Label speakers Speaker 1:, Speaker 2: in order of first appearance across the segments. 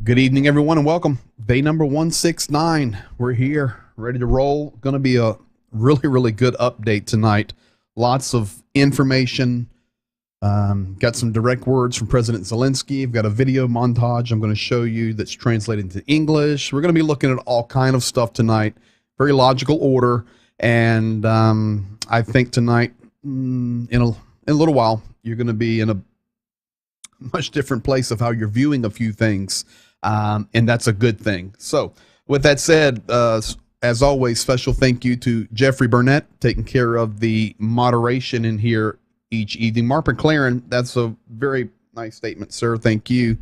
Speaker 1: Good evening, everyone, and welcome. Day number 169. We're here, ready to roll. Going to be a really good update tonight. Lots of information. Got some direct words from President Zelenskyy. I've got a video montage I'm going to show you that's translated into English. We're going to be looking at all kind of stuff tonight. Very logical order. And I think tonight, in a little while, you're going to be in a much different place of how you're viewing a few things. And that's a good thing. So with that said, as always, special thank you to Jeffrey Burnett taking care of the moderation in here each evening. Mark McLaren, that's a very nice statement, sir. Thank you.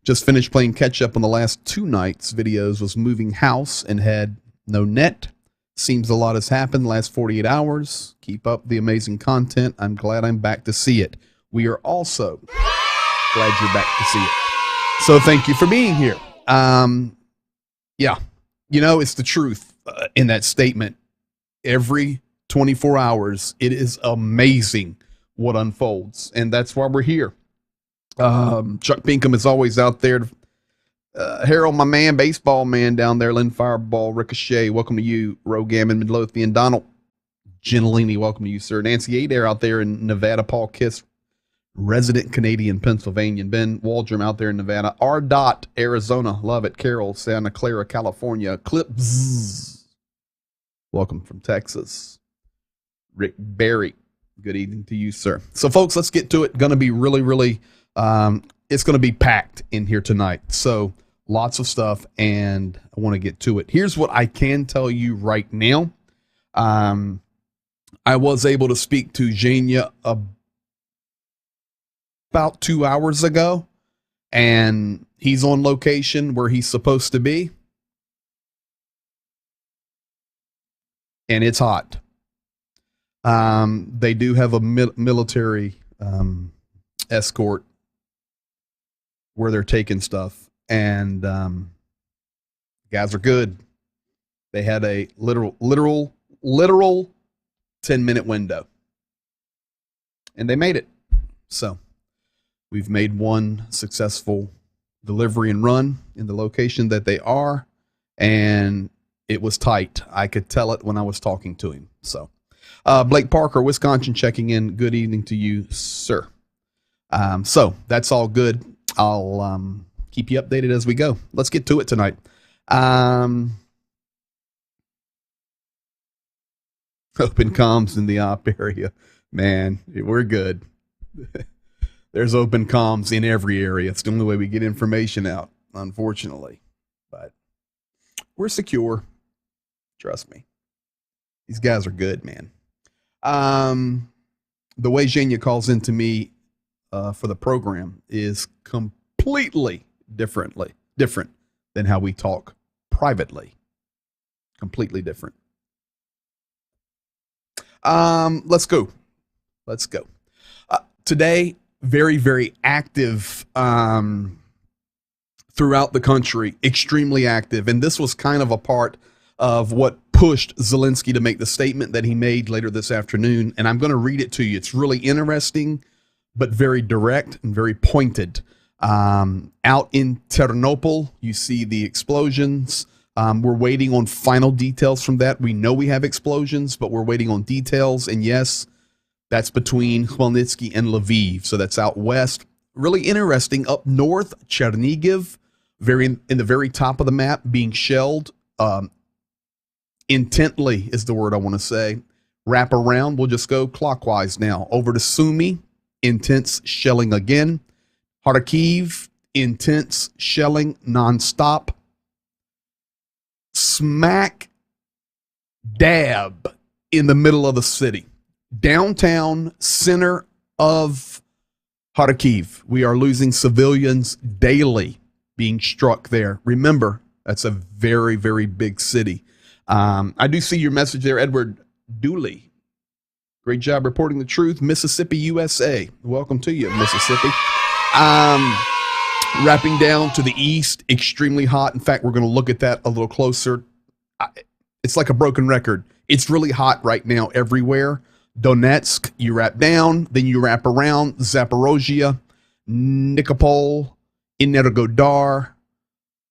Speaker 1: Just finished playing catch up on the last two nights' videos. Was moving house and had no net. Seems a lot has happened the last 48 hours. Keep up the amazing content. I'm glad I'm back to see it. We are also glad you're back to see it. So thank you for being here. Yeah, you know, it's the truth in that statement. Every 24 hours, it is amazing what unfolds. And that's why we're here. Chuck Pinkham is always out there. Harold, my man, baseball man down there. Lynn Fireball, Ricochet, welcome to you. Rogammon, Midlothian, Donald Gentilini, welcome to you, sir. Nancy Adair out there in Nevada. Paul Kiss, resident Canadian, Pennsylvania. Ben Waldrum out there in Nevada. R. Dot, Arizona. Love it. Carol, Santa Clara, California. Clips, welcome from Texas. Rick Berry, good evening to you, sir. So, folks, let's get to it. Going to be really, it's going to be packed in here tonight. So, lots of stuff, and I want to get to it. Here's what I can tell you right now. I was able to speak to Zhenya about 2 hours ago, and he's on location where he's supposed to be, and it's hot. They do have a military escort where they're taking stuff, and guys are good. They had a literal 10-minute window, and they made it. So we've made one successful delivery and run in the location that they are, and it was tight. I could tell it when I was talking to him. So Blake Parker, Wisconsin, checking in. Good evening to you, sir. So that's all good. I'll keep you updated as we go. Let's get to it tonight. Open comms in the op area. Man, we're good. There's open comms in every area. It's the only way we get information out, unfortunately. But we're secure. Trust me. These guys are good, man. The way Zhenya calls into me for the program is completely different than how we talk privately. Completely different. Let's go. Today, very active throughout the country, extremely active. And this was kind of a part of what pushed Zelenskyy to make the statement that he made later this afternoon. And I'm going to read it to you. It's really interesting, but very direct and very pointed. Out in Ternopil, you see the explosions. We're waiting on final details from that. We know we have explosions, but we're waiting on details. And yes, that's between Khmelnytsky and Lviv. So that's out west. Really interesting. Up north, Chernihiv, in the very top of the map, being shelled. Intently is the word I want to say. Wrap around. We'll just go clockwise now. Over to Sumy, intense shelling again. Kharkiv, intense shelling nonstop. Smack dab in the middle of the city. Downtown center of Kharkiv. We are losing civilians daily being struck there. Remember, that's a very big city. I do see your message there, Edward Dooley. Great job reporting the truth. Mississippi, USA. Welcome to you, Mississippi. Wrapping down to the east, extremely hot. In fact, we're going to look at that a little closer. It's like a broken record. It's really hot right now everywhere. Donetsk, you wrap down, then you wrap around. Zaporozhye, Nikopol, Energodar,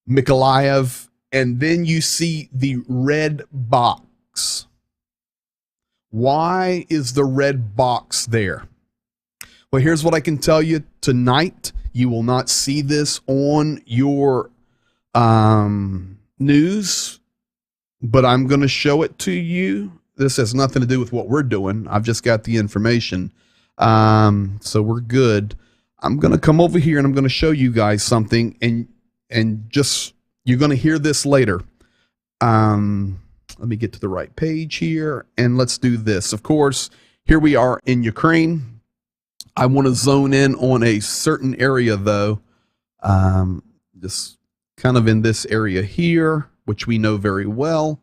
Speaker 1: Mykolaiv, and then you see the red box. Why is the red box there? Well, here's what I can tell you tonight. You will not see this on your news, but I'm going to show it to you. This has nothing to do with what we're doing. I've just got the information. So we're good. I'm going to come over here and I'm going to show you guys something, and just, you're going to hear this later. Let me get to the right page here, and let's do this. Of course, here we are in Ukraine. I want to zone in on a certain area, though. Just kind of in this area here, which we know very well.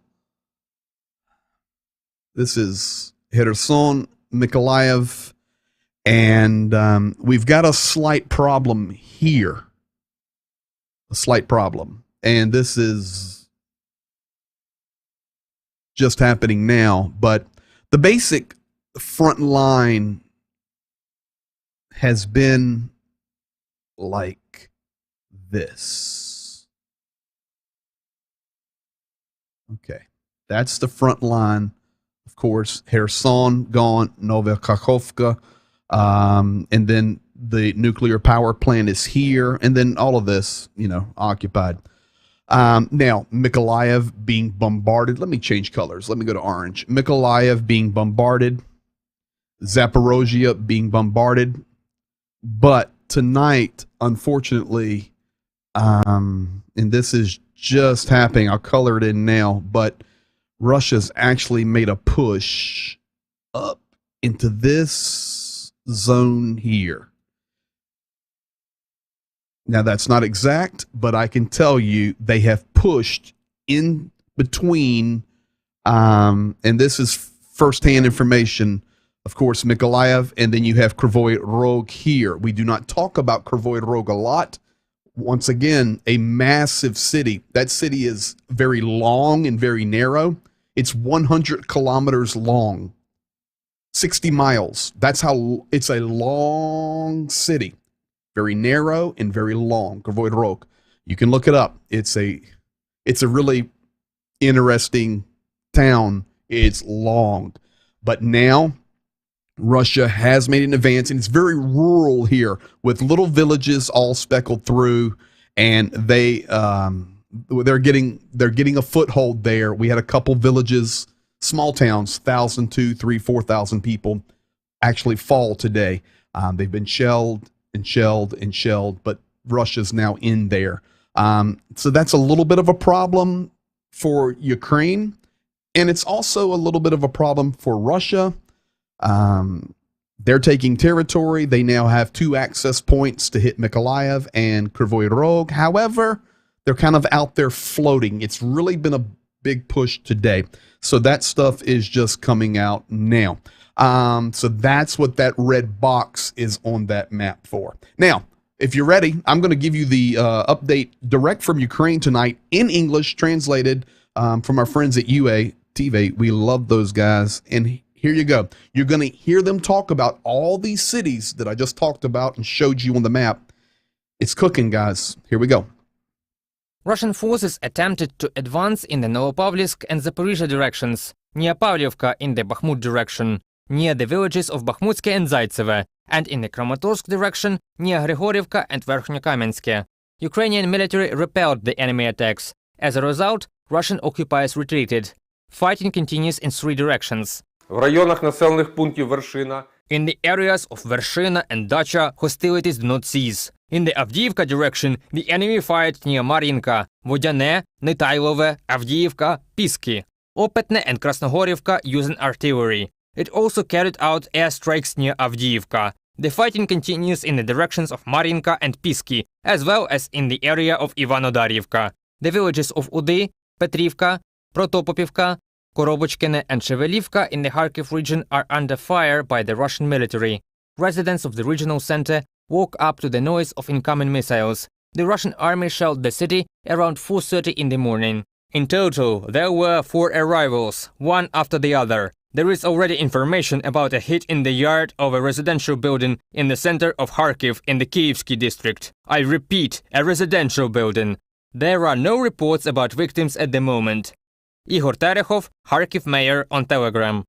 Speaker 1: This is Kherson, Mykolaiv, and we've got a slight problem here. A slight problem. And this is just happening now, but the basic front line has been like this. Okay, that's the front line. Of course, Kherson gone, Novokakhovka, and then the nuclear power plant is here, and then all of this, occupied. Now, Mykolaiv being bombarded. Let me change colors. Let me go to orange. Mykolaiv being bombarded. Zaporozhye being bombarded. But tonight, unfortunately, and this is just happening, I'll color it in now, but Russia's actually made a push up into this zone here. Now, that's not exact, but I can tell you they have pushed in between, and this is firsthand information, of course, Mykolaiv, and then you have Kryvyi Rog here. We do not talk about Kryvyi Rog a lot. Once again, a massive city. That city is very long and very narrow. It's 100 kilometers long, 60 miles. That's how, it's a long city. Very narrow and very long. Kryvyi Rog. You can look it up. It's a really interesting town. It's long. But now Russia has made an advance, and it's very rural here with little villages all speckled through, and they're getting a foothold there. We had a couple villages, small towns, 1,000, 2,000, 3,000, 4,000 people actually fall today. They've been shelled and shelled, but Russia's now in there. So that's a little bit of a problem for Ukraine, and it's also a little bit of a problem for Russia. They're taking territory. They now have 2 access points to hit Mykolaiv and Kryvyi Rog. However, they're kind of out there floating. It's really been a big push today. So that stuff is just coming out now. So that's what that red box is on that map for. Now, if you're ready, I'm going to give you the update direct from Ukraine tonight in English, translated from our friends at UA TV. We love those guys. And here you go. You're going to hear them talk about all these cities that I just talked about and showed you on the map. It's cooking, guys. Here we go.
Speaker 2: Russian forces attempted to advance in the Novopavlovsk and Zaporizhia directions, near Pavlivka in the Bakhmut direction, near the villages of Bakhmutske and Zaitsevo, and in the Kramatorsk direction, near Grigorivka and Verkhnyo-Kamenske. Ukrainian military repelled the enemy attacks. As a result, Russian occupiers retreated. Fighting continues in 3 directions.
Speaker 3: В районах населених пунктів Вершина.
Speaker 2: In the areas of Vershina and Dacha, hostilities do not cease. In the Avdiivka direction, the enemy fired near Marinka, Vodyane, Netailove, Avdiivka, Piski, Opetne and Krasnogorivka using artillery. It also carried out airstrikes near Avdiivka. The fighting continues in the directions of Marinka and Piski, as well as in the area of Ivanodarivka. The villages of Udy, Petrivka, Protopopivka, Korobochkine and Shevelivka in the Kharkiv region are under fire by the Russian military. Residents of the regional center woke up to the noise of incoming missiles. The Russian army shelled the city around 4:30 in the morning. In total, there were 4 arrivals, one after the other. There is already information about a hit in the yard of a residential building in the center of Kharkiv in the Kievsky district. I repeat, a residential building. There are no reports about victims at the moment. Igor Terehov, Kharkiv mayor, on Telegram.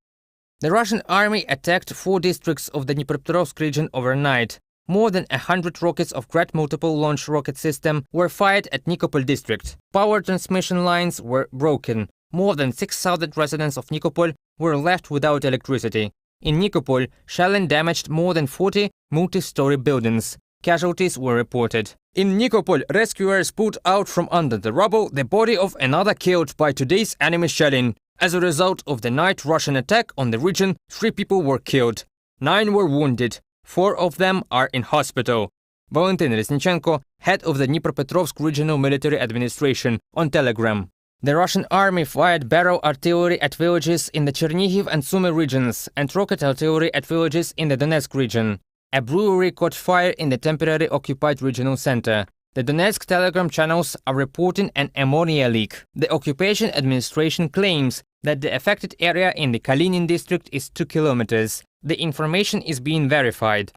Speaker 2: The Russian army attacked 4 districts of the Dnipropetrovsk region overnight. More than 100 rockets of Grad multiple launch rocket system were fired at Nikopol district. Power transmission lines were broken. More than 6,000 residents of Nikopol were left without electricity. In Nikopol, shelling damaged more than 40 multi-story buildings. Casualties were reported. In Nikopol, rescuers pulled out from under the rubble the body of another killed by today's enemy shelling. As a result of the night Russian attack on the region, 3 people were killed. 9 were wounded. 4 of them are in hospital. Valentin Resnichenko, head of the Dnipropetrovsk Regional Military Administration, on Telegram. The Russian army fired barrel artillery at villages in the Chernihiv and Sumy regions and rocket artillery at villages in the Donetsk region. A brewery caught fire in the temporarily occupied regional center. The Donetsk Telegram channels are reporting an ammonia leak. The occupation administration claims that the affected area in the Kalinin district is 2 kilometers. The information is being verified.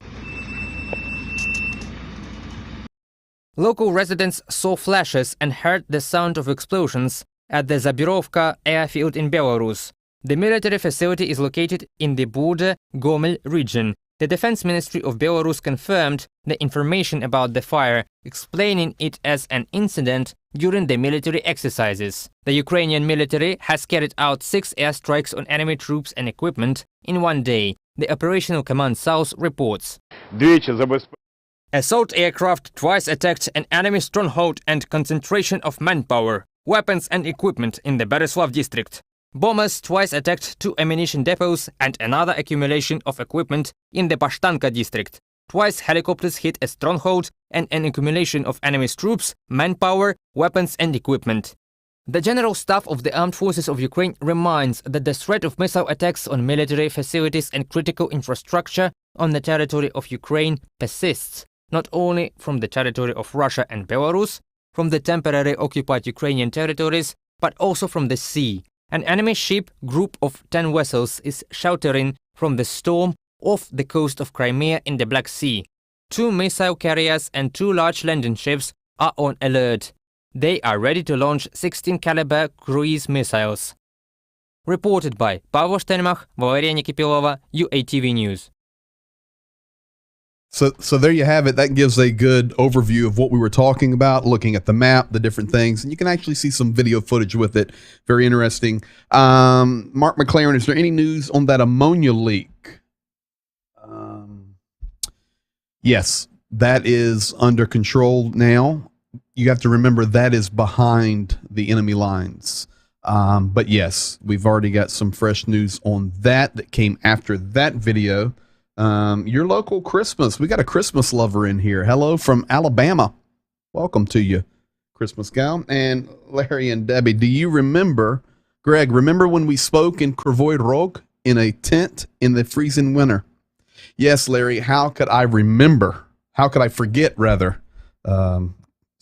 Speaker 2: Local residents saw flashes and heard the sound of explosions at the Zabirovka airfield in Belarus. The military facility is located in the Buda-Gomel region. The Defense Ministry of Belarus confirmed the information about the fire, explaining it as an incident during the military exercises. The Ukrainian military has carried out 6 airstrikes on enemy troops and equipment in one day, the Operational Command South reports. Assault aircraft twice attacked an enemy stronghold and concentration of manpower, weapons and equipment in the Bereslav district. Bombers twice attacked 2 ammunition depots and another accumulation of equipment in the Bashtanka district. Twice helicopters hit a stronghold and an accumulation of enemy's troops, manpower, weapons and equipment. The General Staff of the Armed Forces of Ukraine reminds that the threat of missile attacks on military facilities and critical infrastructure on the territory of Ukraine persists, not only from the territory of Russia and Belarus, from the temporarily occupied Ukrainian territories, but also from the sea. An enemy ship group of 10 vessels is sheltering from the storm off the coast of Crimea in the Black Sea. 2 missile carriers and 2 large landing ships are on alert. They are ready to launch 16-caliber cruise missiles. Reported by Pavel Steinmach, Valeria Nikipilova, UATV News.
Speaker 1: So there you have it. That gives a good overview of what we were talking about, looking at the map, the different things, and you can actually see some video footage with it. Very interesting. Mark McLaren, is there any news on that ammonia leak? Yes, that is under control now. You have to remember that is behind the enemy lines. But yes, we've already got some fresh news on that came after that video. Your local Christmas. We got a Christmas lover in here. Hello from Alabama. Welcome to you, Christmas gal. And Larry and Debbie, do you remember, Greg, remember when we spoke in Kryvyi Rog in a tent in the freezing winter? Yes, Larry, how could I remember? How could I forget, rather,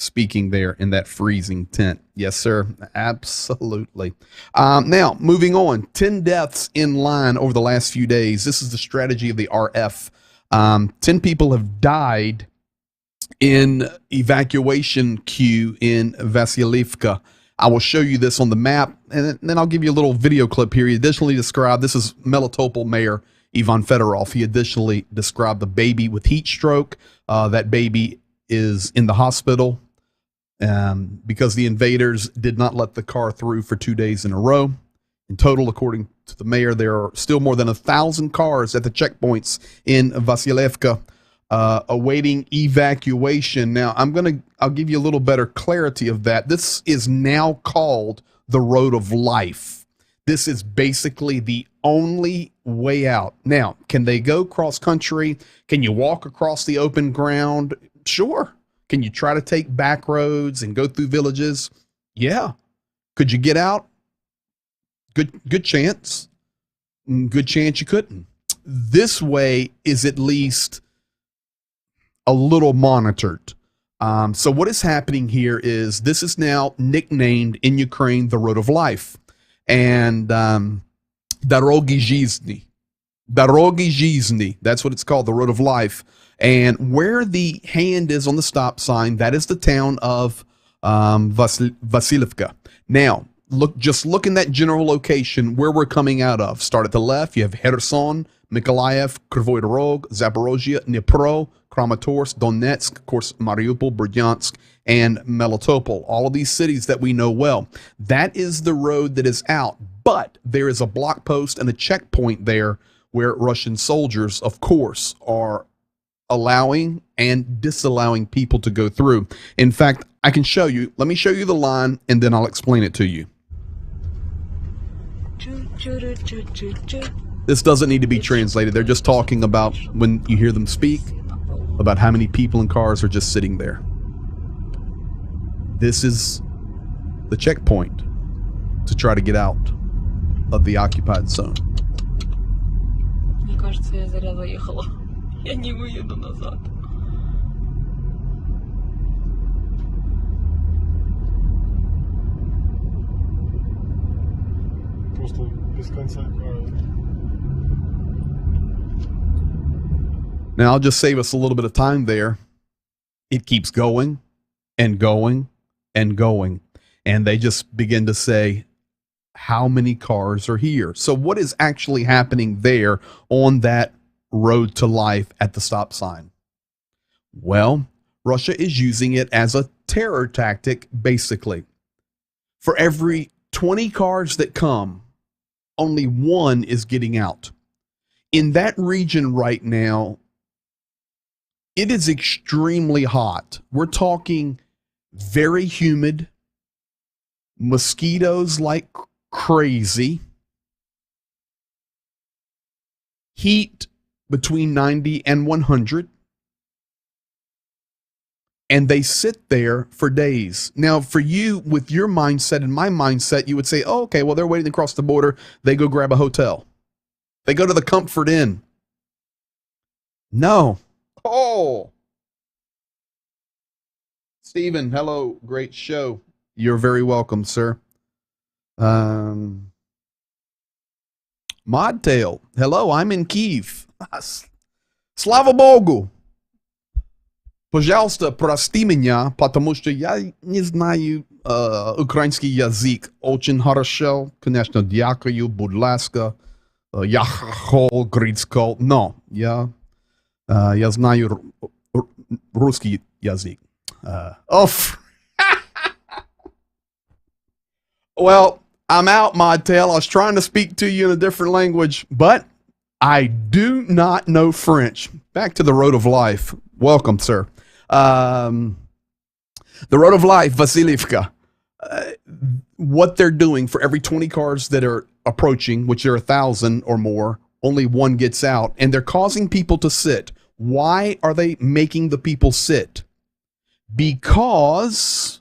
Speaker 1: speaking there in that freezing tent? Yes, sir. Absolutely. Now, moving on. 10 deaths in line over the last few days. This is the strategy of the RF. 10 people have died in evacuation queue in Vasylyevka. I will show you this on the map, and then I'll give you a little video clip here. He additionally described, this is Melitopol Mayor Ivan Fedorov. He additionally described the baby with heat stroke. That baby is in the hospital because the invaders did not let the car through for 2 days in a row. In total, according to the mayor, there are still more than 1,000 cars at the checkpoints in Vasylyevka awaiting evacuation. Now, I'll give you a little better clarity of that. This is now called the Road of Life. This is basically the only way out. Now, can they go cross country? Can you walk across the open ground? Sure. Can you try to take back roads and go through villages? Yeah. Could you get out? Good chance. Good chance you couldn't. This way is at least a little monitored. So what is happening here is this is now nicknamed in Ukraine the Road of Life. And Dorogi Zhizny. Dorogi Zhizny. That's what it's called, the Road of Life. And where the hand is on the stop sign, that is the town of Vasilivka. Now, look in that general location where we're coming out of. Start at the left. You have Kherson, Mykolaiv, Kryvyi Rog, Zaporozhye, Dnipro, Kramatorsk, Donetsk, of course, Mariupol, Bryansk, and Melitopol. All of these cities that we know well. That is the road that is out. But there is a block post and a checkpoint there where Russian soldiers, of course, are allowing and disallowing people to go through. In fact, I can show you. Let me show you the line, and then I'll explain it to you. This doesn't need to be translated. They're just talking about, when you hear them speak, about how many people and cars are just sitting there. This is the checkpoint to try to get out of the occupied zone.
Speaker 4: Мне кажется, я зря заехала. Я не выеду назад.
Speaker 5: Просто без конца.
Speaker 1: Now, I'll just save us a little bit of time there. It keeps going and going and going. And they just begin to say, how many cars are here? So what is actually happening there on that road to life at the stop sign? Well, Russia is using it as a terror tactic, basically. For every 20 cars that come, only one is getting out. In that region right now, it is extremely hot. We're talking very humid, mosquitoes like crazy, heat between 90 and 100, and they sit there for days. Now, for you, with your mindset and my mindset, you would say, oh, okay, well, they're waiting to cross the border. They go grab a hotel. They go to the Comfort Inn. No. Oh. Stephen, hello. Great show. You're very welcome, sir. Modtail, hello, I'm in Kyiv. Слава Богу. Пожалуйста, прости меня, потому что я не знаю украинский язык очень хорошо. Конечно, дякую, будь ласка. Я хочу грецкий, но я знаю русский язык. Well, I'm out, Modtail. I was trying to speak to you in a different language, but I do not know French. Back to the Road of Life. Welcome, sir. The Road of Life, Vasilivka. What they're doing for every 20 cars that are approaching, which are 1,000 or more, only one gets out, and they're causing people to sit. Why are they making the people sit? Because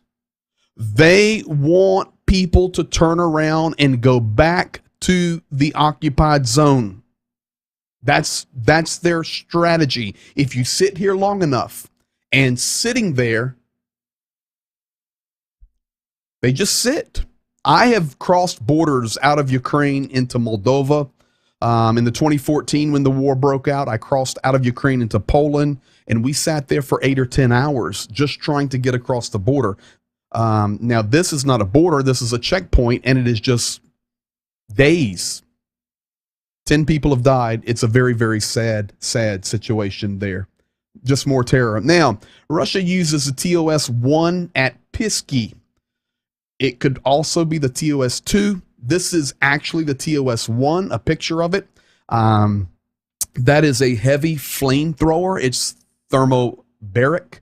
Speaker 1: they want people to turn around and go back to the occupied zone. That's their strategy. If you sit here long enough, and sitting there, they just sit. I have crossed borders out of Ukraine into Moldova. In the 2014, when the war broke out, I crossed out of Ukraine into Poland, and we sat there for 8 or 10 hours just trying to get across the border. Now, this is not a border. This is a checkpoint, and it is just days. 10 people have died. It's a very, very sad situation there. Just more terror. Now, Russia uses the TOS-1 at Pisky. It could also be the TOS-2. This is actually the TOS-1, a picture of it. That is a heavy flamethrower. It's thermobaric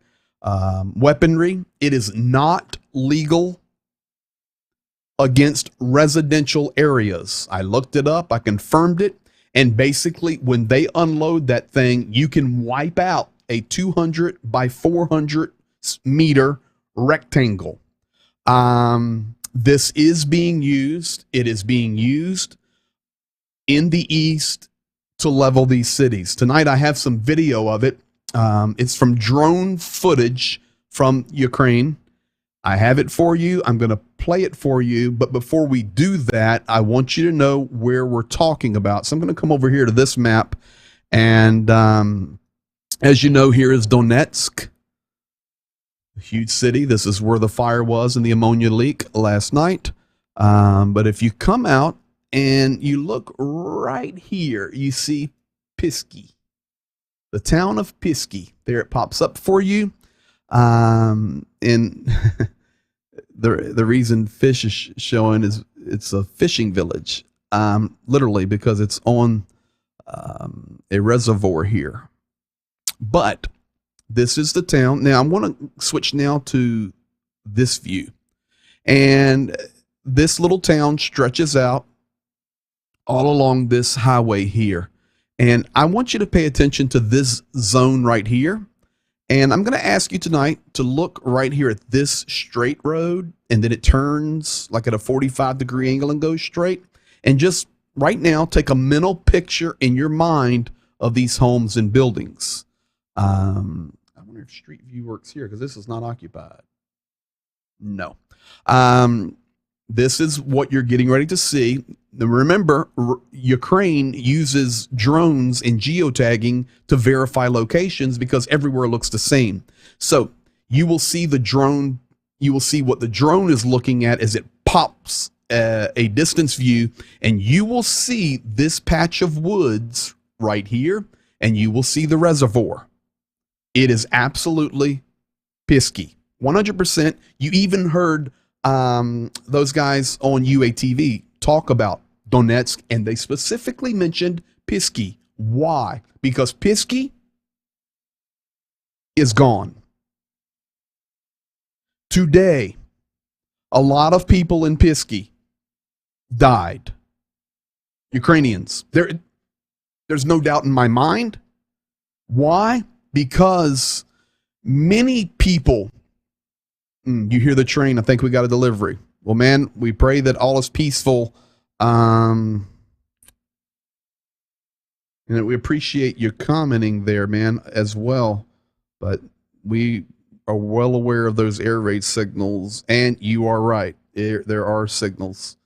Speaker 1: weaponry. It is not legal against residential areas. I looked it up. I confirmed it. And basically, when they unload that thing, you can wipe out a 200 by 400 meter rectangle. This is being used. It is being used in the east to level these cities. Tonight, I have some video of it. It's from drone footage from Ukraine. I have it for you. I'm going to play it for you. But before we do that, I want you to know where we're talking about. So I'm going to come over here to this map. And as you know, here is Donetsk. A huge city. This is where the fire was in the ammonia leak last night. But if you come out and you look right here, you see Pisky, the town of Pisky. There it pops up for you. And the reason fish is showing is it's a fishing village, literally because it's on a reservoir here. But this is the town. Now I'm going to switch now to this view, and this little town stretches out all along this highway here. And I want you to pay attention to this zone right here. And I'm going to ask you tonight to look right here at this straight road, and then it turns like at a 45-degree angle and goes straight. And just right now, take a mental picture in your mind of these homes and buildings. I wonder if Street View works here because this is not occupied. No. This is what you're getting ready to see. Remember, Ukraine uses drones and geotagging to verify locations because everywhere looks the same. So you will see the drone. You will see what the drone is looking at as it pops a distance view, and you will see this patch of woods right here, and you will see the reservoir. It is absolutely Pisky, 100%. You even heard those guys on UATV talk about Donetsk, and they specifically mentioned Pisky. Why? Because Pisky is gone. Today, a lot of people in Pisky died. Ukrainians. There's no doubt in my mind. Why? Because many people, you hear the train, I think we got a delivery. Well, man, we pray that all is peaceful. And we appreciate you commenting there, man, as well. But we are well aware of those air raid signals, and you are right. There are signals.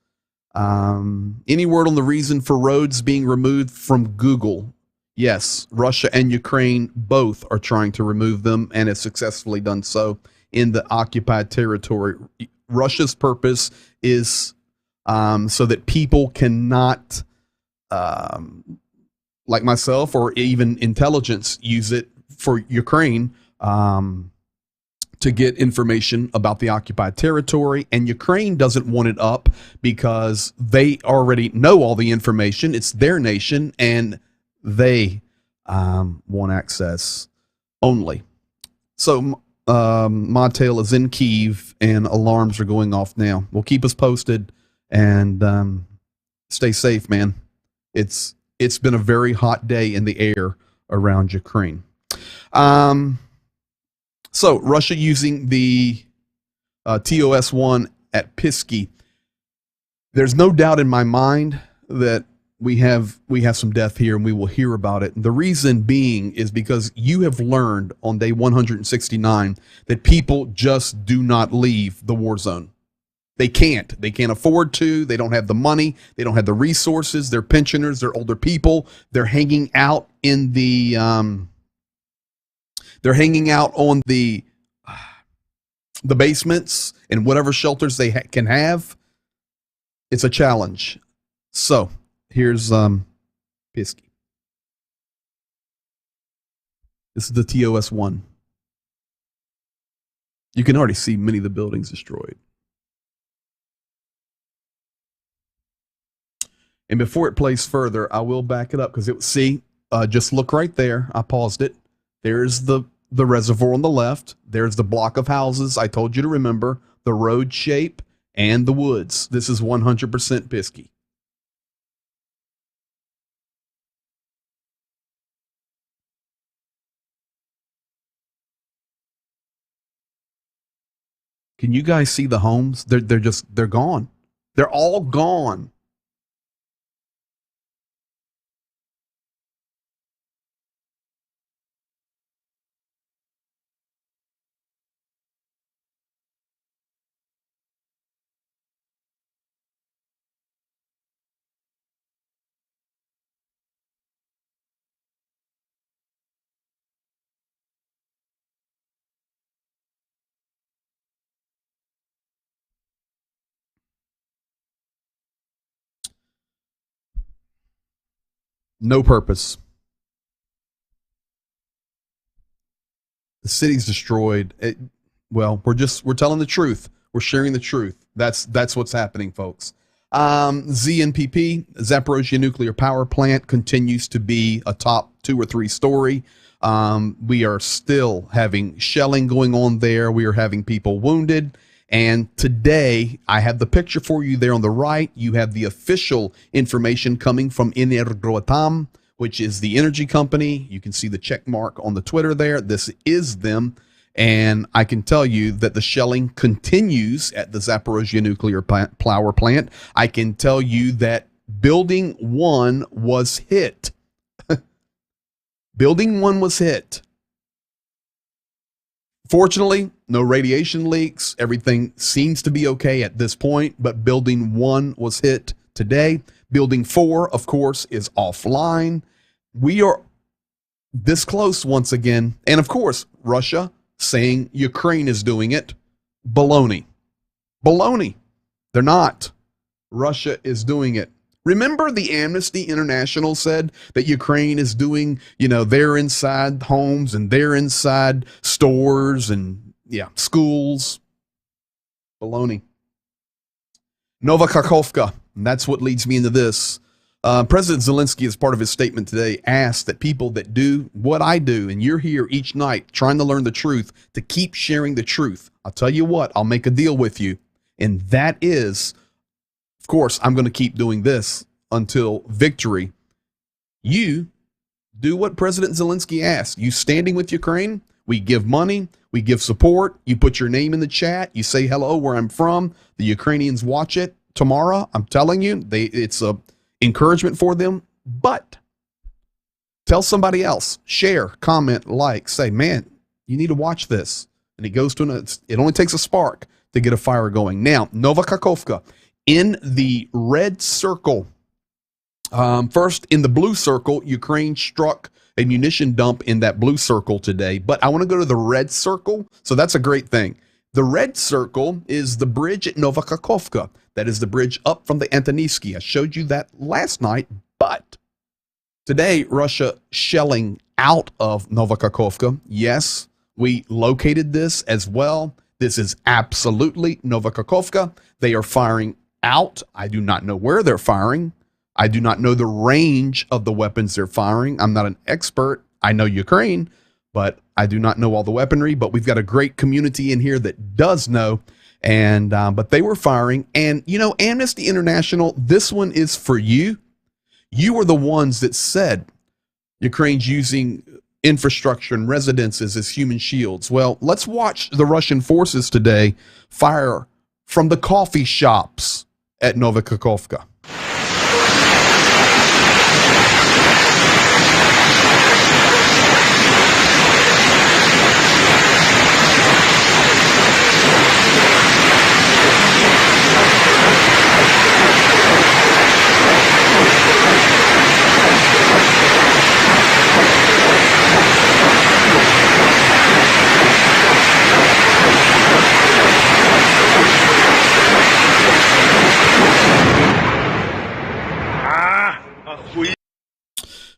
Speaker 1: Any word on the reason for roads being removed from Google? Yes, Russia and Ukraine both are trying to remove them, and have successfully done so in the occupied territory. Russia's purpose is so that people cannot, like myself or even intelligence, use it for Ukraine to get information about the occupied territory. And Ukraine doesn't want it up because they already know all the information. It's their nation, and they want access only. So Montel is in Kyiv, and alarms are going off now. Well, keep us posted, and stay safe, man. It's been a very hot day in the air around Ukraine. So Russia using the TOS-1 at Pisky. There's no doubt in my mind that we have some death here, and we will hear about it. The reason being is because you have learned on day 169 that people just do not leave the war zone. They can't afford to. They don't have the money. They don't have the resources. They're pensioners. They're older people. They're hanging out in the on the basements and whatever shelters they can have. It's a challenge. So here's Pisky. This is the TOS-1. You can already see many of the buildings destroyed. And before it plays further, I will back it up because just look right there. I paused it. There's the reservoir on the left. There's the block of houses I told you to remember, the road shape, and the woods. This is 100% Pisky. Can you guys see the homes? They're gone. They're all gone. No purpose. The city's destroyed. Well, we're telling the truth. We're sharing the truth. That's what's happening, folks. ZNPP, Zaporozhye Nuclear Power Plant, continues to be a top 2 or 3 story. We are still having shelling going on there. We are having people wounded. And today, I have the picture for you there on the right. You have the official information coming from Energoatom, which is the energy company. You can see the check mark on the Twitter there. This is them. And I can tell you that the shelling continues at the Zaporozhye Nuclear Power Plant. I can tell you that Building 1 was hit. Building 1 was hit. Fortunately, no radiation leaks. Everything seems to be okay at this point, but Building 1 was hit today. Building 4, of course, is offline. We are this close once again. And of course, Russia saying Ukraine is doing it. Baloney. Baloney. They're not. Russia is doing it. Remember the Amnesty International said that Ukraine is doing, they're inside homes and they're inside stores and, schools. Baloney. Novakhovka. And that's what leads me into this. President Zelenskyy, as part of his statement today, asked that people that do what I do, and you're here each night trying to learn the truth, to keep sharing the truth. I'll tell you what, I'll make a deal with you. And that is, of course, I'm going to keep doing this until victory. You do what President Zelenskyy asked. You standing with Ukraine, we give money, we give support, you put your name in the chat, you say hello where I'm from, the Ukrainians watch it tomorrow. I'm telling you, it's a encouragement for them. But tell somebody else, share, comment, like, say, man, you need to watch this. And it goes to it only takes a spark to get a fire going. Now, Novakhovka, in the red circle, first in the blue circle, Ukraine struck a munition dump in that blue circle today. But I want to go to the red circle. So that's a great thing. The red circle is the bridge at Novakhovka. That is the bridge up from the Antonivsky. I showed you that last night. But today, Russia shelling out of Novakhovka. Yes, we located this as well. This is absolutely Novakhovka. They are firing out. I do not know where they're firing. I do not know the range of the weapons they're firing. I'm not an expert. I know Ukraine, but I do not know all the weaponry. But we've got a great community in here that does know. And but they were firing. And, Amnesty International, this one is for you. You were the ones that said Ukraine's using infrastructure and residences as human shields. Well, let's watch the Russian forces today fire from the coffee shops at Novakhovka.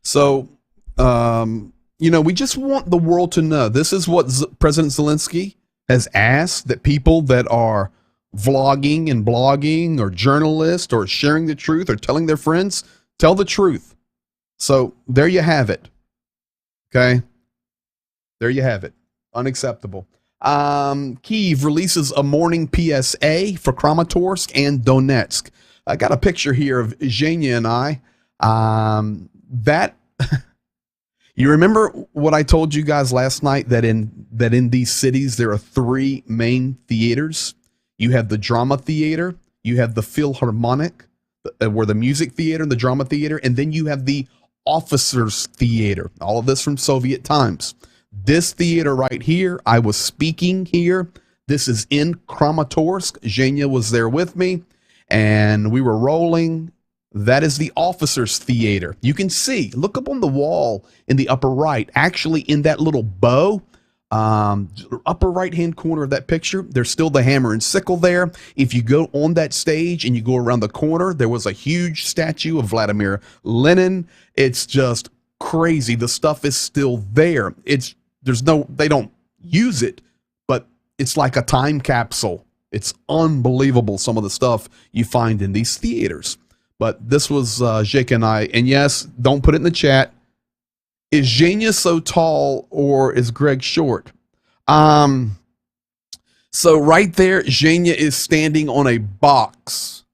Speaker 1: So, we just want the world to know. This is what President Zelenskyy has asked, that people that are vlogging and blogging or journalists or sharing the truth or telling their friends, tell the truth. So there you have it. Okay. There you have it. Unacceptable. Kyiv releases a morning PSA for Kramatorsk and Donetsk. I got a picture here of Zhenya and I. You remember what I told you guys last night, that in these cities there are 3 main theaters. You have the drama theater, you have the Philharmonic, where the music theater and the drama theater, and then you have the officers theater. All of this from Soviet times. This theater right here, I was speaking here. This is in Kramatorsk. Zhenya was there with me, and we were rolling. That is the officers theater. You can see, look up on the wall in the upper right, actually in that little bow, Upper right hand corner of that picture, there's still the hammer and sickle there. If you go on that stage and you go around the corner, there was a huge statue of Vladimir Lenin. It's just crazy. The stuff is still there. They don't use it, but it's like a time capsule. It's unbelievable, some of the stuff you find in these theaters. But this was Jake and I. And yes, don't put it in the chat. Is Zhenya so tall or is Greg short? So right there, Zhenya is standing on a box.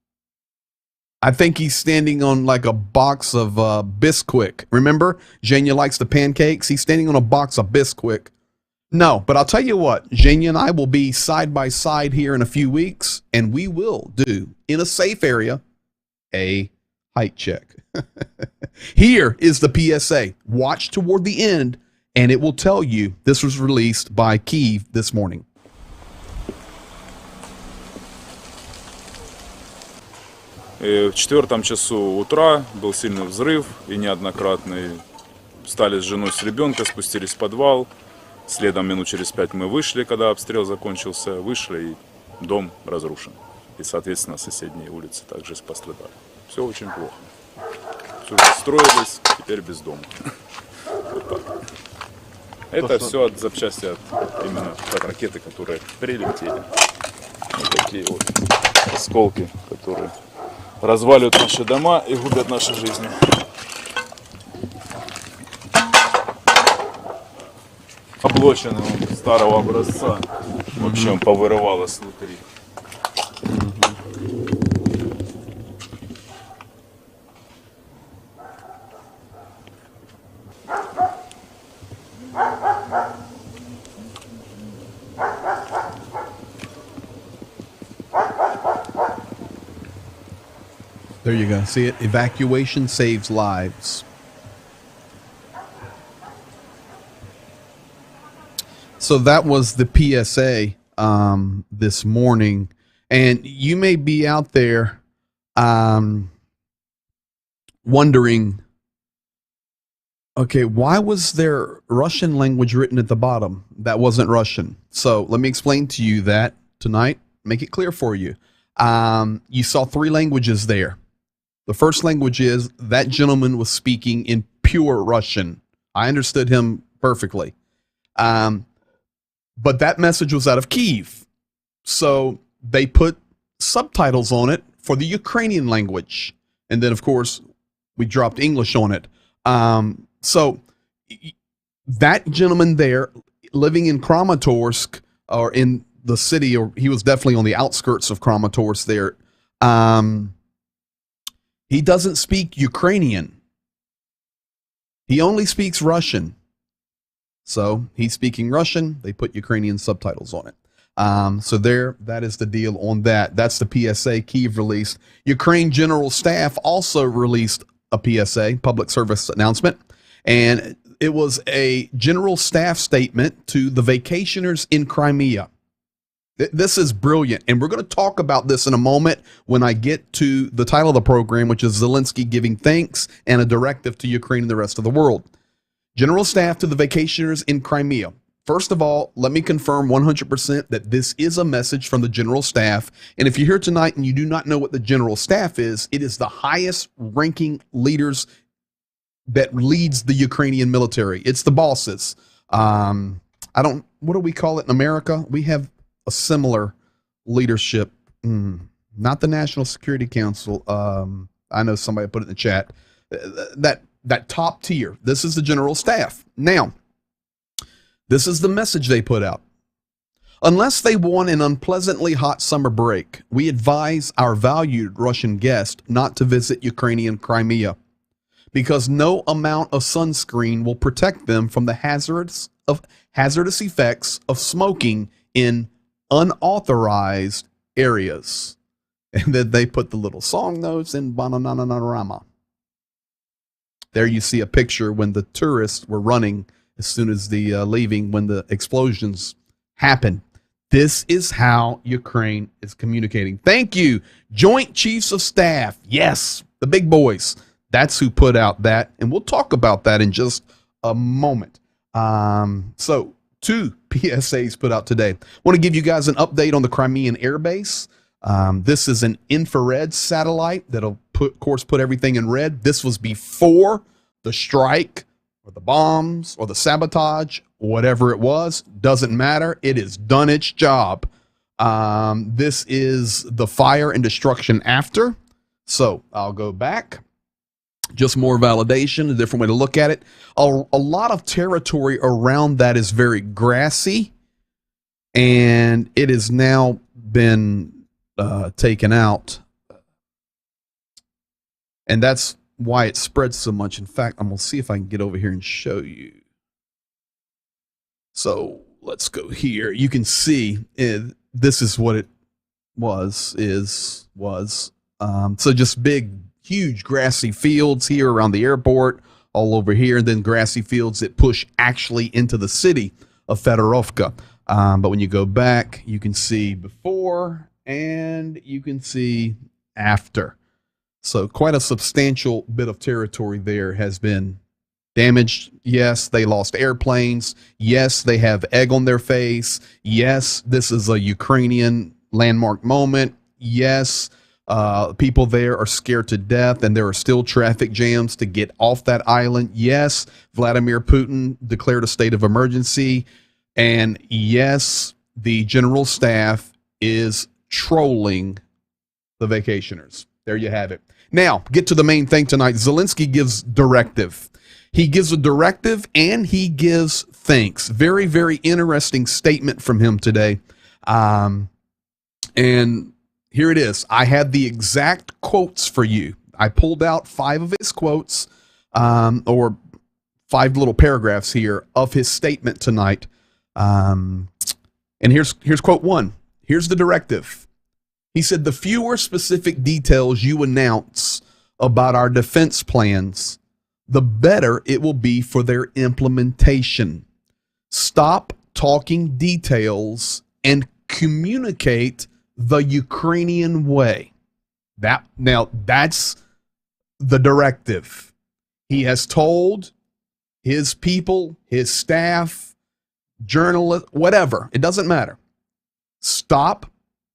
Speaker 1: I think he's standing on like a box of Bisquick. Remember, Zhenya likes the pancakes. He's standing on a box of Bisquick. No, but I'll tell you what, Zhenya and I will be side by side here in a few weeks, and we will do, in a safe area, a height check. Here is the PSA. Watch toward the end, and it will tell you this was released by Kyiv this morning.
Speaker 6: В 4 часу утра был сильный взрыв и неоднократный. Встали с женой, с ребенка, спустились в подвал. Следом минут через 5 мы вышли, когда обстрел закончился. Вышли, и дом разрушен. И, соответственно, соседние улицы также пострадали. Все очень плохо. Все строилось, теперь без дома. Вот так. Это все от запчасти, именно от ракеты, которые прилетели. Вот такие вот осколки, которые разваливают наши дома и губят наши жизни. Облочины старого образца. Вообще он повырывалось внутри.
Speaker 1: There you go. See it? Evacuation saves lives. So that was the PSA this morning. And you may be out there wondering, okay, why was there Russian language written at the bottom? That wasn't Russian. So let me explain to you that tonight, make it clear for you. You saw 3 languages there. The first language is that gentleman was speaking in pure Russian. I understood him perfectly. But that message was out of Kyiv. So they put subtitles on it for the Ukrainian language. And then, of course, we dropped English on it. So that gentleman there living in Kramatorsk, or in the city, or he was definitely on the outskirts of Kramatorsk there, he doesn't speak Ukrainian. He only speaks Russian. So he's speaking Russian. They put Ukrainian subtitles on it. So there, that is the deal on that. That's the PSA Kyiv released. Ukraine General Staff also released a PSA, public service announcement. And it was a general staff statement to the vacationers in Crimea. This is brilliant, and we're going to talk about this in a moment when I get to the title of the program, which is Zelenskyy Giving Thanks and a Directive to Ukraine and the rest of the world. General Staff to the vacationers in Crimea. First of all, let me confirm 100% that this is a message from the General Staff, and if you're here tonight and you do not know what the General Staff is, it is the highest ranking leaders that leads the Ukrainian military. It's the bosses. What do we call it in America? We have a similar leadership, not the National Security Council. I know somebody put it in the chat. That top tier. This is the General Staff. Now, this is the message they put out. Unless they want an unpleasantly hot summer break, we advise our valued Russian guest not to visit Ukrainian Crimea, because no amount of sunscreen will protect them from the hazardous effects of smoking in unauthorized areas. And then they put the little song notes in Banananarama. There you see a picture when the tourists were running as soon as the leaving, when the explosions happened. This is how Ukraine is communicating. Thank you, Joint Chiefs of Staff. Yes, the big boys. That's who put out that. And we'll talk about that in just a moment. So two PSAs put out today. I want to give you guys an update on the Crimean Air Base. This is an infrared satellite that'll put everything in red. This was before the strike or the bombs or the sabotage, whatever it was, doesn't matter. It has done its job. This is the fire and destruction after. So I'll go back. Just more validation, a different way to look at it. A lot of territory around that is very grassy, and it has now been taken out. And that's why it spreads so much. In fact, I'm going to see if I can get over here and show you. So let's go here. You can see this is what it was. So just big, huge grassy fields here around the airport, all over here, and then grassy fields that push actually into the city of Fedorovka. But when you go back, you can see before and you can see after. So quite a substantial bit of territory there has been damaged. Yes, they lost airplanes. Yes, they have egg on their face. Yes, this is a Ukrainian landmark moment. Yes, people there are scared to death, and there are still traffic jams to get off that island. Yes, Vladimir Putin declared a state of emergency. And yes, the general staff is trolling the vacationers. There you have it. Now, get to the main thing tonight. Zelenskyy gives directive. He gives a directive and he gives thanks. Very, very interesting statement from him today. And here it is. I have the exact quotes for you. I pulled out 5 of his quotes, or 5 little paragraphs here of his statement tonight. And here's quote 1. Here's the directive. He said, the fewer specific details you announce about our defense plans, the better it will be for their implementation. Stop talking details and communicate the Ukrainian way. That's the directive. He has told his people, his staff, journalists, whatever, it doesn't matter. Stop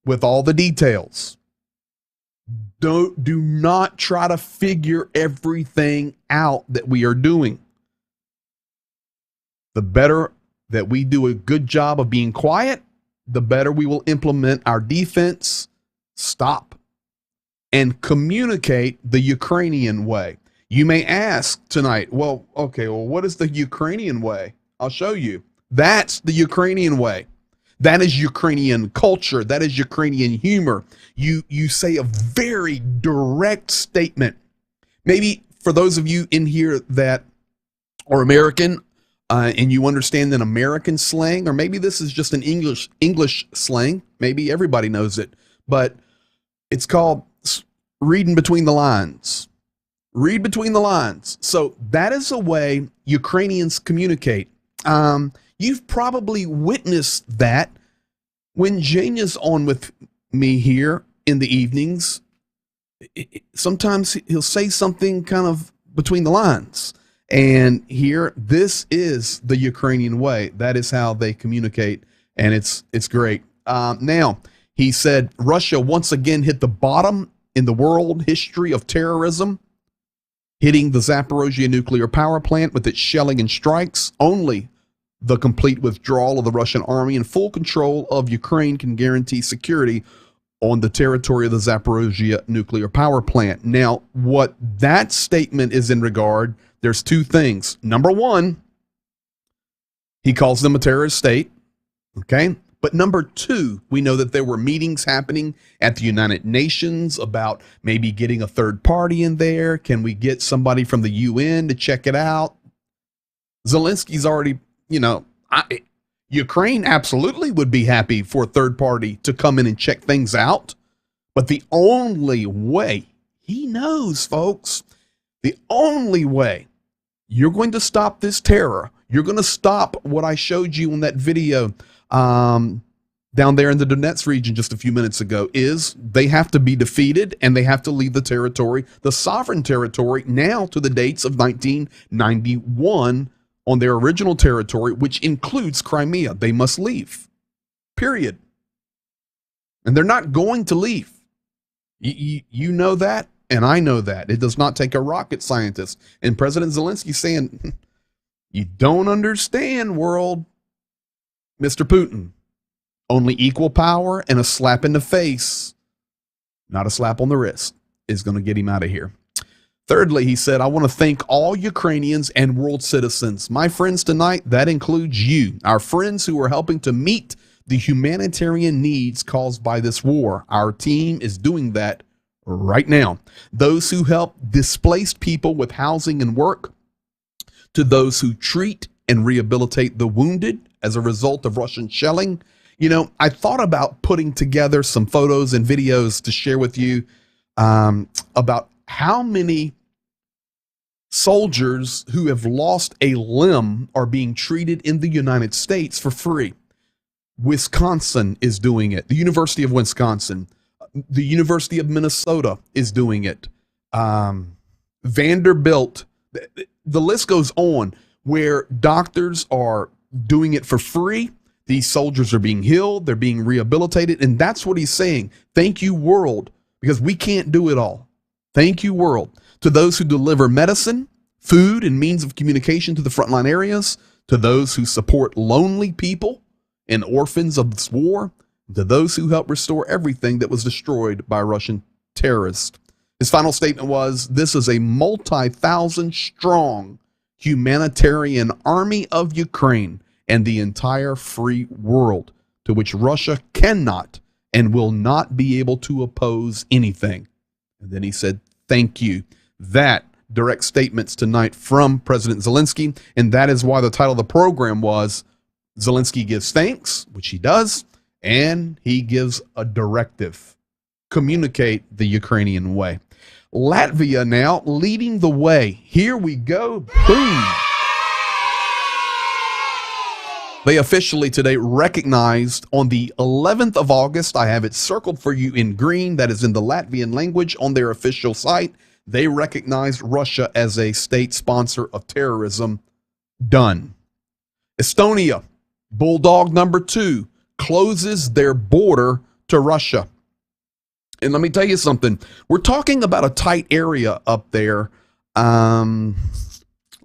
Speaker 1: with all the details. Do not try to figure everything out that we are doing. The better that we do a good job of being quiet, the better we will implement our defense. Stop and communicate the Ukrainian way. You may ask tonight, well, what is the Ukrainian way? I'll show you. That's the Ukrainian way. That is Ukrainian culture. That is Ukrainian humor. You say a very direct statement. Maybe for those of you in here that are American and you understand an American slang, or maybe this is just an English slang. Maybe everybody knows it, but it's called reading between the lines. Read between the lines. So that is a way Ukrainians communicate. You've probably witnessed that when Janya's on with me here in the evenings. Sometimes he'll say something kind of between the lines. And here, this is the Ukrainian way. That is how they communicate, and it's great. Now, he said Russia once again hit the bottom in the world history of terrorism, hitting the Zaporozhye nuclear power plant with its shelling and strikes. Only the complete withdrawal of the Russian army and full control of Ukraine can guarantee security on the territory of the Zaporozhye nuclear power plant. Now, what that statement is in regard, there's 2 things. Number 1, he calls them a terrorist state. Okay. But number 2, we know that there were meetings happening at the United Nations about maybe getting a third party in there. Can we get somebody from the UN to check it out? Zelensky's already, Ukraine absolutely would be happy for a third party to come in and check things out. But the only way, he knows, folks, the only way you're going to stop this terror, you're going to stop what I showed you in that video down there in the Donetsk region just a few minutes ago, is they have to be defeated and they have to leave the territory, the sovereign territory, now to the dates of 1991 on their original territory, which includes Crimea. They must leave. Period. And they're not going to leave. You know that, and I know that. It does not take a rocket scientist. And President Zelensky saying, you don't understand, world, Mr. Putin. Only equal power and a slap in the face, not a slap on the wrist, is going to get him out of here. Thirdly, he said, I want to thank all Ukrainians and world citizens. My friends tonight, that includes you, our friends who are helping to meet the humanitarian needs caused by this war. Our team is doing that right now. Those who help displaced people with housing and work, to those who treat and rehabilitate the wounded as a result of Russian shelling. You know, I thought about putting together some photos and videos to share with you about how many soldiers who have lost a limb are being treated in the United States for free. Wisconsin is doing it. The University of Wisconsin, the University of Minnesota is doing it. Vanderbilt, the list goes on, where doctors are doing it for free. These soldiers are being healed, they're being rehabilitated, and that's what he's saying. Thank you, world, because we can't do it all. Thank you, world. To those who deliver medicine, food, and means of communication to the frontline areas, to those who support lonely people and orphans of this war, to those who help restore everything that was destroyed by Russian terrorists. His final statement was, this is a multi-thousand strong humanitarian army of Ukraine and the entire free world, to which Russia cannot and will not be able to oppose anything. And then he said, thank you. That direct statements tonight from President Zelensky, and that is why the title of the program was Zelenskyy Gives Thanks, which he does, and he gives a directive. Communicate the Ukrainian way. Latvia now leading the way. Here we go. Boom. They officially today recognized on the 11th of August, I have it circled for you in green, that is in the Latvian language on their official site, they recognized Russia as a state sponsor of terrorism. Done. Estonia, bulldog number 2, closes their border to Russia. And let me tell you something. We're talking about a tight area up there. Let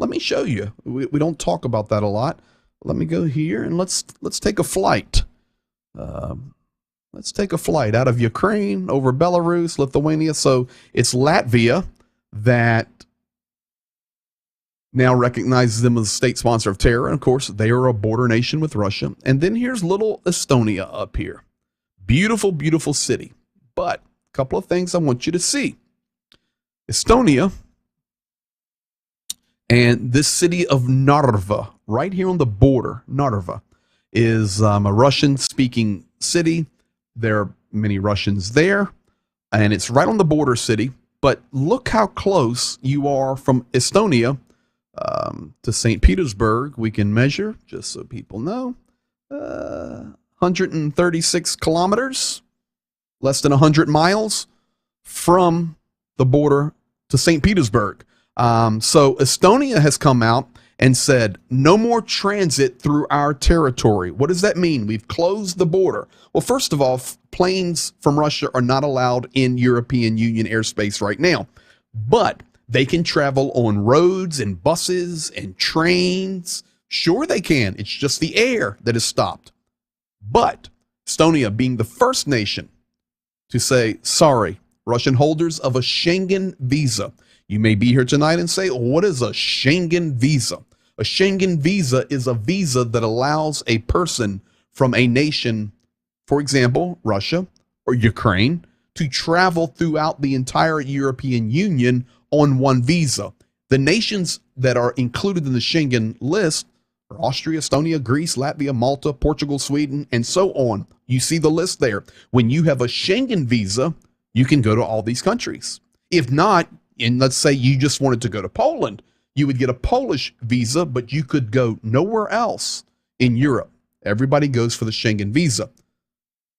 Speaker 1: me show you. We don't talk about that a lot. Let me go here and let's take a flight. Let's take a flight out of Ukraine over Belarus, Lithuania. So it's Latvia that now recognizes them as a state sponsor of terror. And of course, they are a border nation with Russia. And then here's little Estonia up here. Beautiful, beautiful city. But a couple of things I want you to see. Estonia and this city of Narva, right here on the border, Narva, is a Russian-speaking city. There are many Russians there, and it's right on the border city. But look how close you are from Estonia to St. Petersburg. We can measure, just so people know, 136 kilometers, less than 100 miles from the border to St. Petersburg. So Estonia has come out and said, no more transit through our territory. What does that mean? We've closed the border. Well, first of all, planes from Russia are not allowed in European Union airspace right now, but they can travel on roads and buses and trains. Sure, they can. It's just the air that is stopped. But Estonia, being the first nation to say, sorry, Russian holders of a Schengen visa. You may be here tonight and say, what is a Schengen visa? A Schengen visa is a visa that allows a person from a nation, for example, Russia or Ukraine, to travel throughout the entire European Union on one visa. The nations that are included in the Schengen list are Austria, Estonia, Greece, Latvia, Malta, Portugal, Sweden, and so on. You see the list there. When you have a Schengen visa, you can go to all these countries. If not, and let's say you just wanted to go to Poland, you would get a Polish visa, but you could go nowhere else in Europe. Everybody goes for the Schengen visa.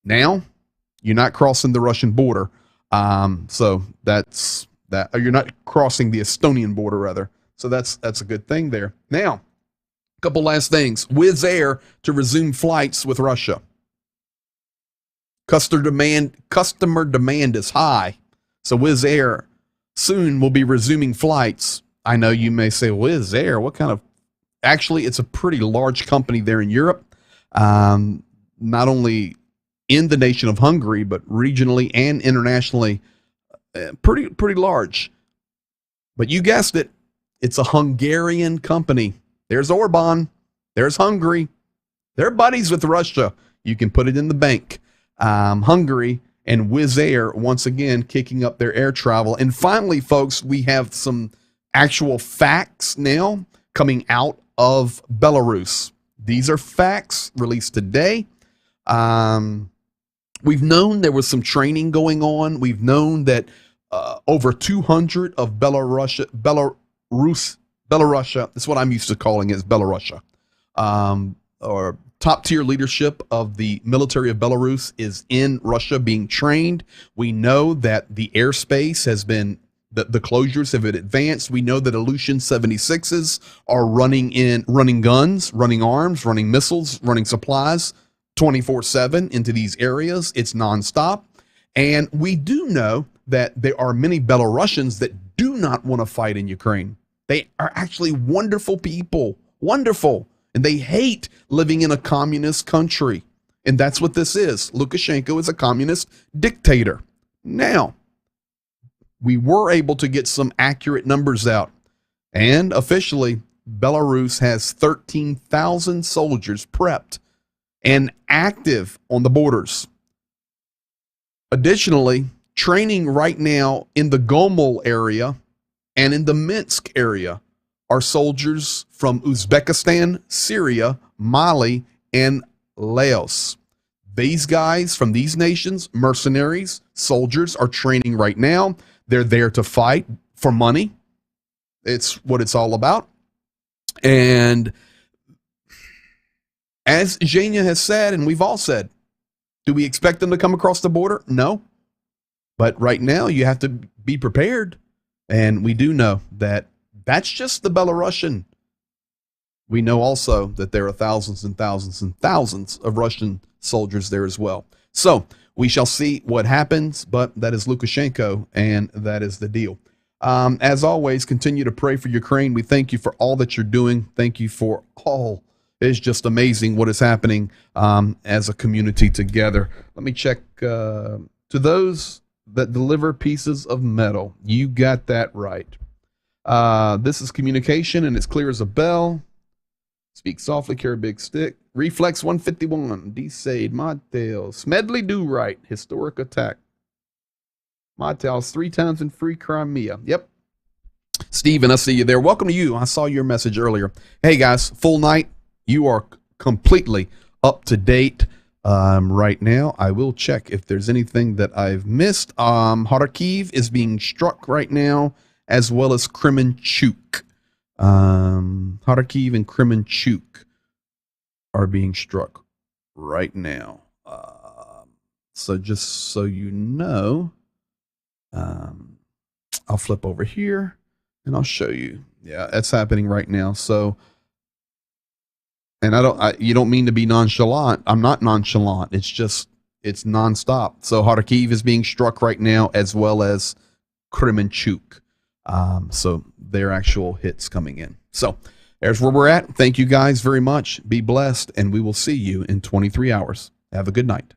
Speaker 1: Now, you're not crossing the Russian border. So that's that. Or you're not crossing the Estonian border, rather. So that's a good thing there. Now, Couple last things. Wizz Air to resume flights with Russia. Customer demand is high. So Wizz Air soon will be resuming flights. I know you may say, Wizz Air, what kind of... Actually, it's a pretty large company there in Europe. Not only in the nation of Hungary, but regionally and internationally, pretty large. But you guessed it, it's a Hungarian company. There's Orban, there's Hungary. They're buddies with Russia. You can put it in the bank. Hungary and Wizz Air once again kicking up their air travel. And finally, folks, we have some actual facts now coming out of Belarus. These are facts released today. We've known there was some training going on. We've known that over 200 of Belarusia, that's what I'm used to calling it, is Belarusia, or top tier leadership of the military of Belarus is in Russia being trained. We know that the airspace has been, the closures have been advanced. We know that Ilyushin 76s are running guns, running arms, running missiles, running supplies 24/7 into these areas. It's nonstop. And we do know that there are many Belarusians that do not want to fight in Ukraine. They are actually wonderful people, wonderful. And they hate living in a communist country. And that's what this is. Lukashenko is a communist dictator. Now, we were able to get some accurate numbers out. And officially, Belarus has 13,000 soldiers prepped and active on the borders. Additionally, training right now in the Gomel area and in the Minsk area are soldiers from Uzbekistan, Syria, Mali, and Laos. These guys from these nations, mercenaries, soldiers, are training right now. They're there to fight for money. It's what it's all about. And as Zhenya has said, and we've all said, do we expect them to come across the border? No. But right now, you have to be prepared. And we do know that that's just the Belarusian. We know also that there are thousands and thousands and thousands of Russian soldiers there as well. So we shall see what happens, but that is Lukashenko, and that is the deal. As always, continue to pray for Ukraine. We thank you for all that you're doing. Thank you for all. It's just amazing what is happening as a community together. Let me check. To those that deliver pieces of metal, you got that right. This is communication, and it's clear as a bell. Speak softly, carry a big stick. Reflex 151. Desade, Mottails. Smedley do right. Historic attack. Mottails 3 times in free Crimea. Yep. Steven, I see you there. Welcome to you. I saw your message earlier. Hey, guys, full night. You are completely up to date right now. I will check if there's anything that I've missed. Kharkiv is being struck right now, as well as Kremenchuk. Kharkiv and Kremenchuk are being struck right now. So just so you know, I'll flip over here and I'll show you. Yeah, that's happening right now. So, and you don't mean to be nonchalant. I'm not nonchalant. It's just, it's nonstop. So Kharkiv is being struck right now, as well as Kremenchuk. So their actual hits coming in. So there's where we're at. Thank you guys very much. Be blessed, and we will see you in 23 hours. Have a good night.